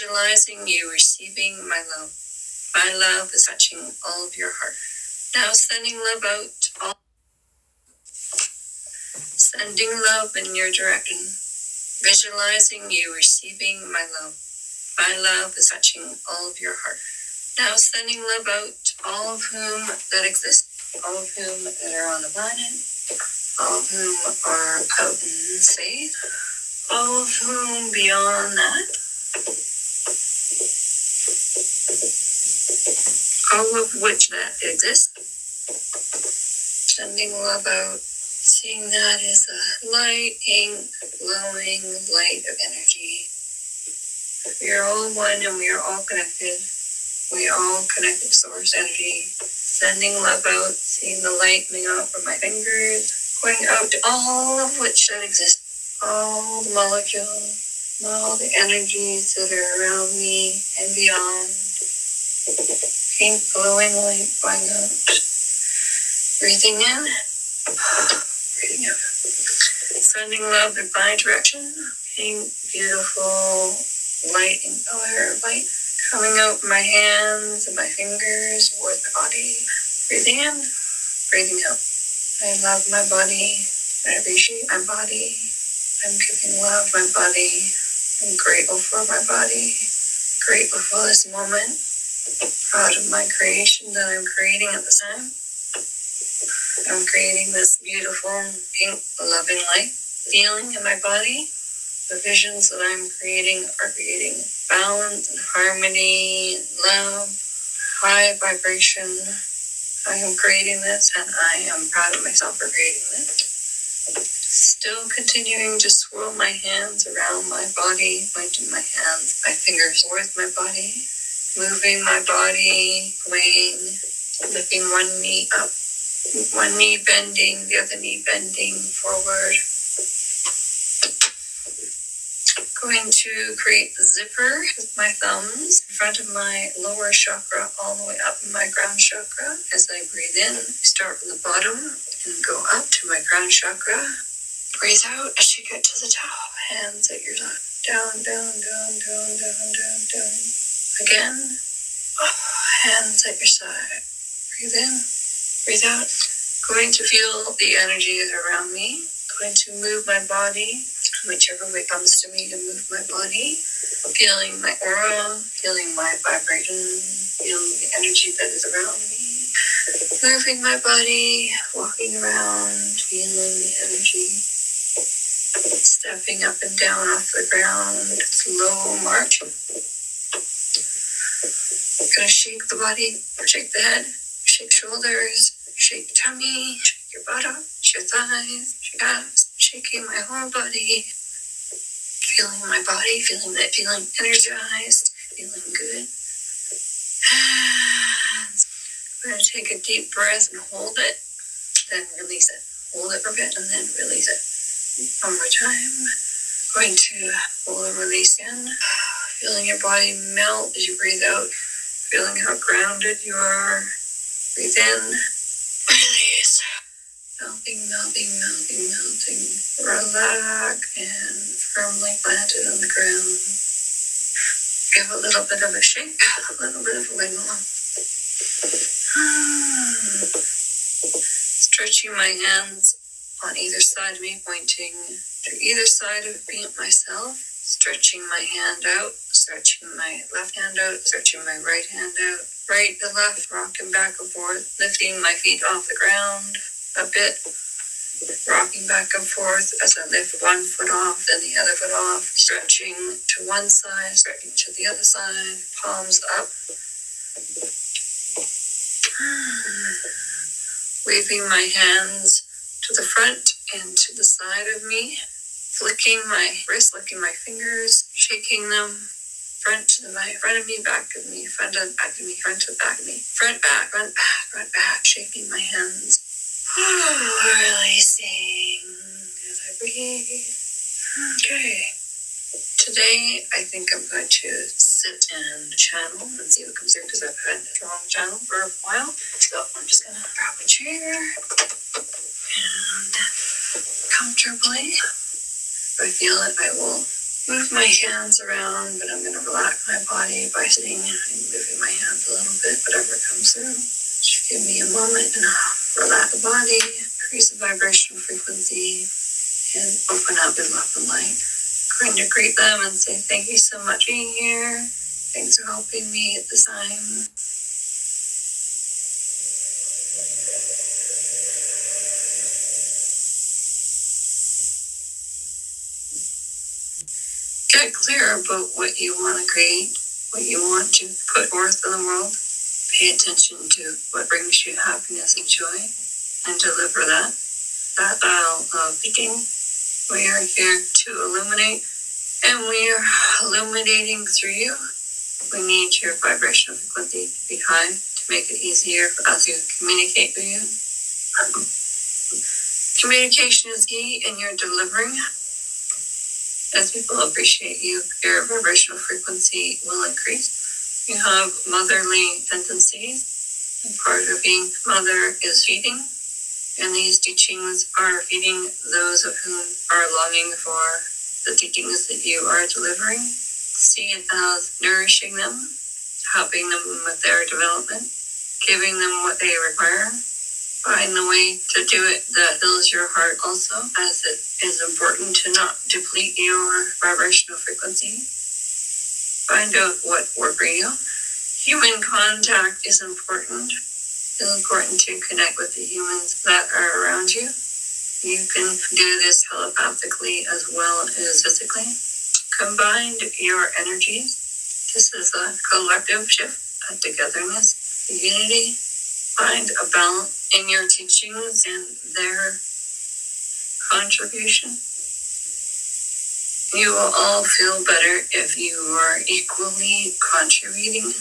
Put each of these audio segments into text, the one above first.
Visualizing you receiving my love. My love is touching all of your heart. Now sending love out, sending love in your direction. Visualizing you receiving my love. My love is touching all of your heart. Now sending love out, all of whom that exist, all of whom that are on the planet, all of whom are out in space, all of whom beyond that, all of which that exist. Sending love out, seeing that as a light, pink, glowing light of energy. We are all one and we are all connected. We are all connected to source energy. Sending love out, seeing the light coming out from my fingers, going out to all of which that exist. All the molecules, all the energies that are around me and beyond. Pink glowing light going out. Breathing in, breathing out. Sending love in my direction. Pink, beautiful, light and color of light. Coming out from my hands and my fingers towards my body. Breathing in, breathing out. I love my body. I appreciate my body. I'm giving love to my body. I'm grateful for my body. Grateful for this moment. Proud of my creation that I'm creating at the time. I'm creating this beautiful pink loving light. Feeling in my body. The visions that I'm creating are creating balance and harmony and love, high vibration. I am creating this and I am proud of myself for creating this. Still continuing to swirl my hands around my body, pointing my hands, my fingers towards my body, moving my body, swaying, lifting one knee up, one knee bending, the other knee bending forward. Going to create the zipper with my thumbs in front of my lower chakra all the way up in my crown chakra. As I breathe in, start from the bottom and go up to my crown chakra. Breathe out as you get to the top. Hands at your side. Down, down, down, down, down, down, down. Again, up, hands at your side. Breathe in, breathe out. Going to feel the energies around me. Going to move my body whichever way comes to me to move my body, feeling my aura, feeling my vibration, feeling the energy that is around me, moving my body, walking around, feeling the energy, stepping up and down off the ground, slow march. Gonna shake the body, shake the head, shake shoulders, shake tummy, shake your buttocks, your thighs, your abs, shaking my whole body, feeling my body, feeling it, feeling energized, feeling good. I'm going to take a deep breath and hold it, then release it. Hold it for a bit and then release it. One more time. Going to hold and release in. Feeling your body melt as you breathe out. Feeling how grounded you are. Breathe in. Release. Melting, melting, melting, melting. Relax and firmly planted on the ground. Give a little bit of a shake, a little bit of a wiggle. Stretching my hands on either side of me, pointing to either side of me myself. Stretching my hand out, stretching my left hand out, stretching my right hand out. Right to left, rocking back and forth, lifting my feet off the ground a bit. Rocking back and forth as I lift one foot off, then the other foot off. Stretching to one side, stretching to the other side. Palms up. Waving my hands to the front and to the side of me. Flicking my wrist, flicking my fingers, shaking them. Front to the right, front of me, back of me, front and back of me, front to the back of me. Front, back, front, back, front, back. Shaking my hands. Releasing as I breathe. Okay. Today, I think I'm going to sit and channel and see what comes through because I've had a strong channel for a while. So I'm just going to grab a chair and comfortably, if I feel it, I will move my hands around, but I'm going to relax my body by sitting and moving my hands a little bit, whatever comes through. Just give me a moment and I'll relax the body, increase the vibrational frequency, and open up in love and light. I'm going to greet them and say, thank you so much for being here. Thanks for helping me at this time. Get clear about what you want to create, what you want to put forth in the world. Pay attention to what brings you happiness and joy, and deliver that style of thinking. We are here to illuminate, and we are illuminating through you. We need your vibrational frequency to be high to make it easier for us to communicate with you. Communication is key in your delivering. As people appreciate you, your vibrational frequency will increase. You have motherly tendencies, and part of being mother is feeding, and these teachings are feeding those of whom are longing for the teachings that you are delivering. See it as nourishing them, helping them with their development, giving them what they require. Find the way to do it that fills your heart also, as it is important to not deplete your vibrational frequency. Find out what works for you. Human contact is important. It's important to connect with the humans that are around you. You can do this telepathically as well as physically. Combine your energies. This is a collective shift, a togetherness, a unity. Find a balance in your teachings and their contribution. You will all feel better if you are equally contributing.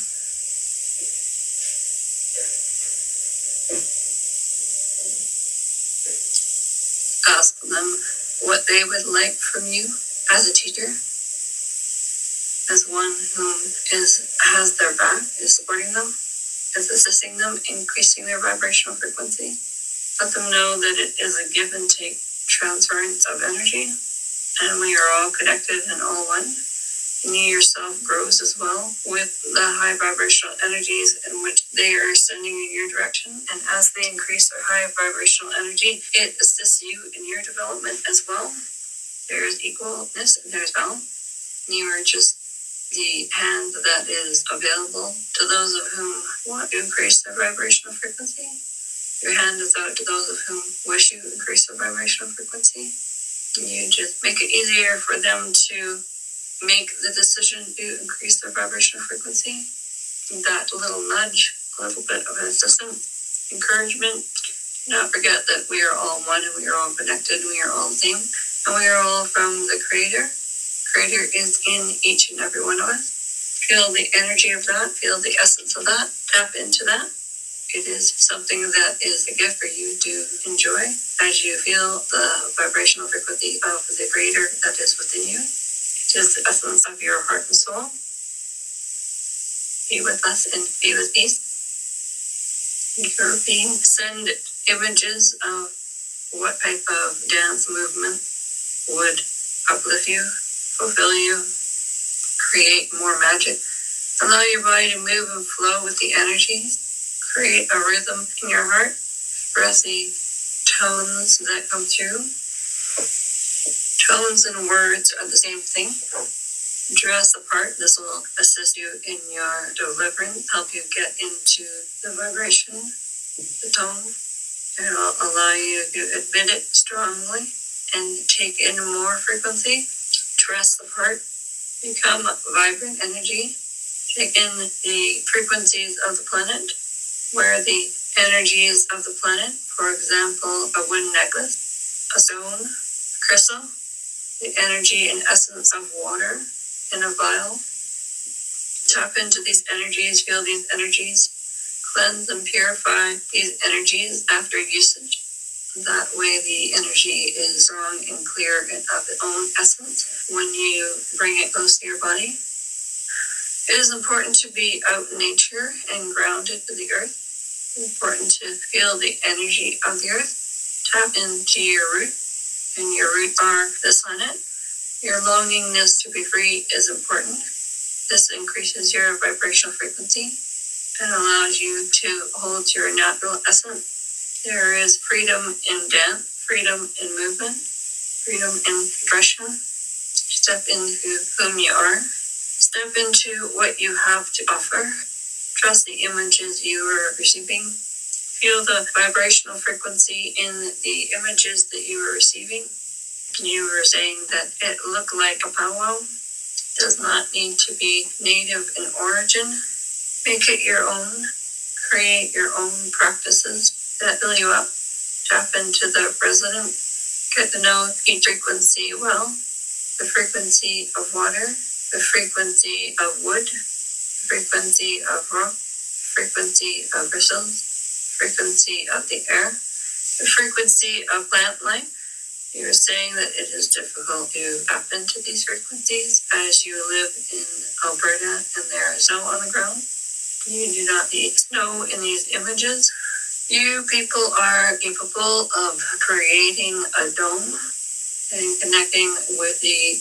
Ask them what they would like from you as a teacher, as one who has their back, is supporting them, is assisting them, increasing their vibrational frequency. Let them know that it is a give and take transference of energy, and we are all connected and all one. And you yourself grows as well with the high vibrational energies in which they are sending in your direction. And as they increase their high vibrational energy, it assists you in your development as well. There is equalness and there's balance. You are just the hand that is available to those of whom want to increase their vibrational frequency. Your hand is out to those of whom wish to increase their vibrational frequency. And you just make it easier for them to make the decision to increase their vibrational frequency. That little nudge, a little bit of assistance, encouragement. Do not forget that we are all one and we are all connected and we are all the same. And we are all from the Creator. Creator is in each and every one of us. Feel the energy of that, feel the essence of that, tap into that. It is something that is a gift for you to enjoy as you feel the vibrational frequency of the Creator that is within you. It is the essence of your heart and soul. Be with us and be with peace. You're being send images of what type of dance movement would uplift you, fulfill you, create more magic. Allow your body to move and flow with the energies. Create a rhythm in your heart. Express the tones that come through. Tones and words are the same thing. Dress apart. This will assist you in your deliverance, help you get into the vibration, the tone. It will allow you to admit it strongly and take in more frequency. Dress the part. Become vibrant energy. Take in the frequencies of the planet, where the energies of the planet, for example, a wind necklace, a stone, a crystal, the energy and essence of water in a vial. Tap into these energies, feel these energies, cleanse and purify these energies after usage. That way the energy is strong and clear and of its own essence when you bring it close to your body. It is important to be out in nature and grounded to the earth. It's important to feel the energy of the earth. Tap into your root, and your roots are the planet. Your longingness to be free is important. This increases your vibrational frequency and allows you to hold your natural essence. There is freedom in dance, freedom in movement, freedom in expression. Step into whom you are. Step into what you have to offer. Trust the images you are receiving. Feel the vibrational frequency in the images that you are receiving. You were saying that it looked like a powwow. Does not need to be native in origin. Make it your own. Create your own practices that fill you up. Tap into the resonant. Get to know each frequency well. The frequency of water, the frequency of wood, the frequency of rock, frequency of crystals, frequency of the air, the frequency of plant life. You were saying that it is difficult to tap into these frequencies as you live in Alberta and there is snow on the ground. You do not need snow in these images. You people are capable of creating a dome and connecting with the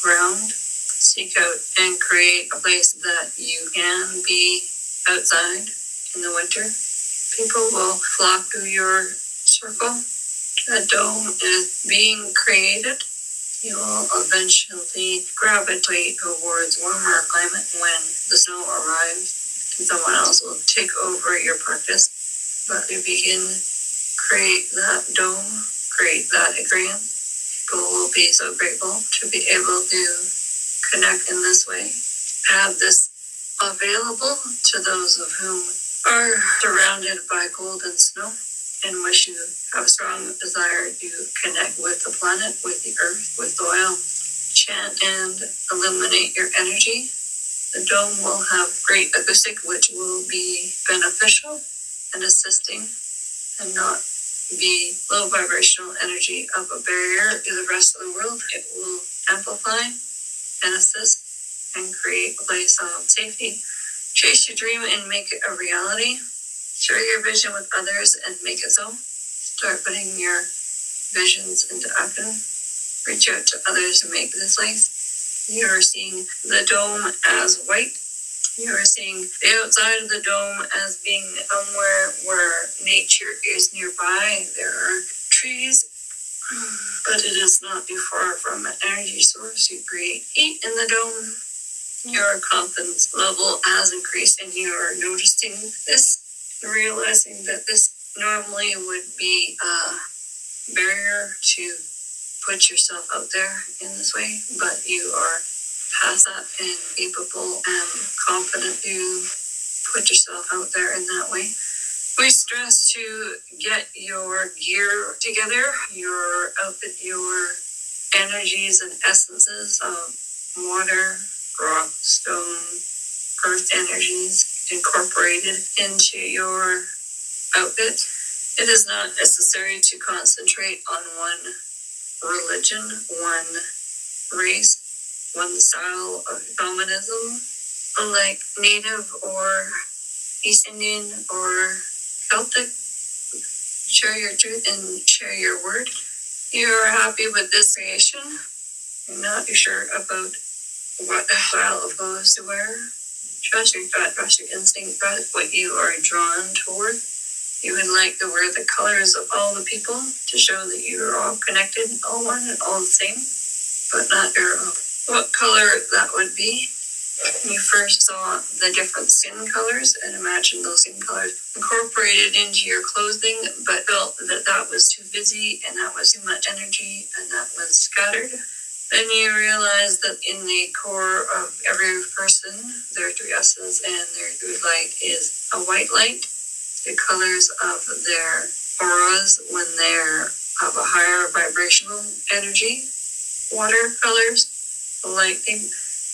ground. Seek out and create a place that you can be outside in the winter. People will flock to your circle. A dome is being created. You will eventually gravitate towards warmer climate when the snow arrives and someone else will take over your practice. But you begin, create that dome, create that experience. People will be so grateful to be able to connect in this way. Have this available to those of whom are surrounded by cold and snow and wish you have a strong desire to connect with the planet, with the earth, with soil. Chant and illuminate your energy. The dome will have great acoustic, which will be beneficial and assisting and not be low vibrational energy of a barrier to the rest of the world. It will amplify and assist and create a place of safety. Chase your dream and make it a reality. Share your vision with others and make it so. Start putting your visions into action. Reach out to others to make this place. You are seeing the dome as white. You are seeing the outside of the dome as being somewhere where nature is nearby. There are trees, but it is not too far from an energy source. You create heat in the dome. Your confidence level has increased and you are noticing this. Realizing that this normally would be a barrier to put yourself out there in this way, but you are past that and capable and confident to put yourself out there in that way. We stress to get your gear together, your outfit, your energies and essences of water, rock, stone, earth energies incorporated into your outfit. It is not necessary to concentrate on one religion, one race, one style of shamanism, like Native or East Indian or Celtic. Share your truth and share your word. You are happy with this creation. You're not sure about what style of clothes to wear. Trust your gut, trust your instinct, trust what you are drawn toward. You would like to wear the colors of all the people to show that you are all connected, all one and all the same, but not your own. What color that would be? You first saw the different skin colors and imagined those skin colors incorporated into your clothing, but felt that that was too busy and that was too much energy and that was scattered. Then you realize that in the core of every person, their true essence and their true light is a white light. The colors of their auras when they're of a higher vibrational energy. Water colors, light pink,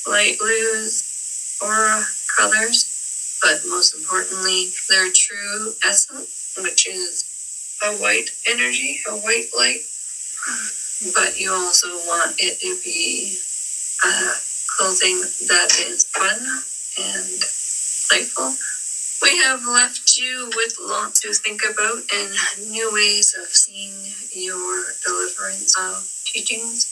light blues, aura colors. But most importantly, their true essence, which is a white energy, a white light. But you also want it to be clothing that is fun and playful. We have left you with lots to think about and new ways of seeing your deliverance of teachings.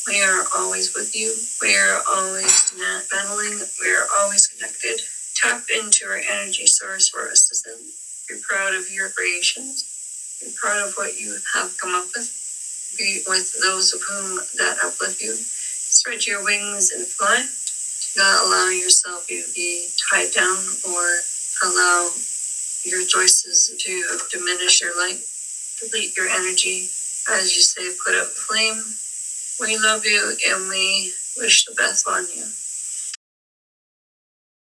We are always with you. We are always battling. We are always connected. Tap into our energy source for assistance. Be proud of your creations. Be proud of what you have come up with. Be with those of whom that uplift you. Spread your wings and fly. Do not allow yourself to be tied down or allow your choices to diminish your light, deplete your energy. As you say, put up flame. We love you and we wish the best on you.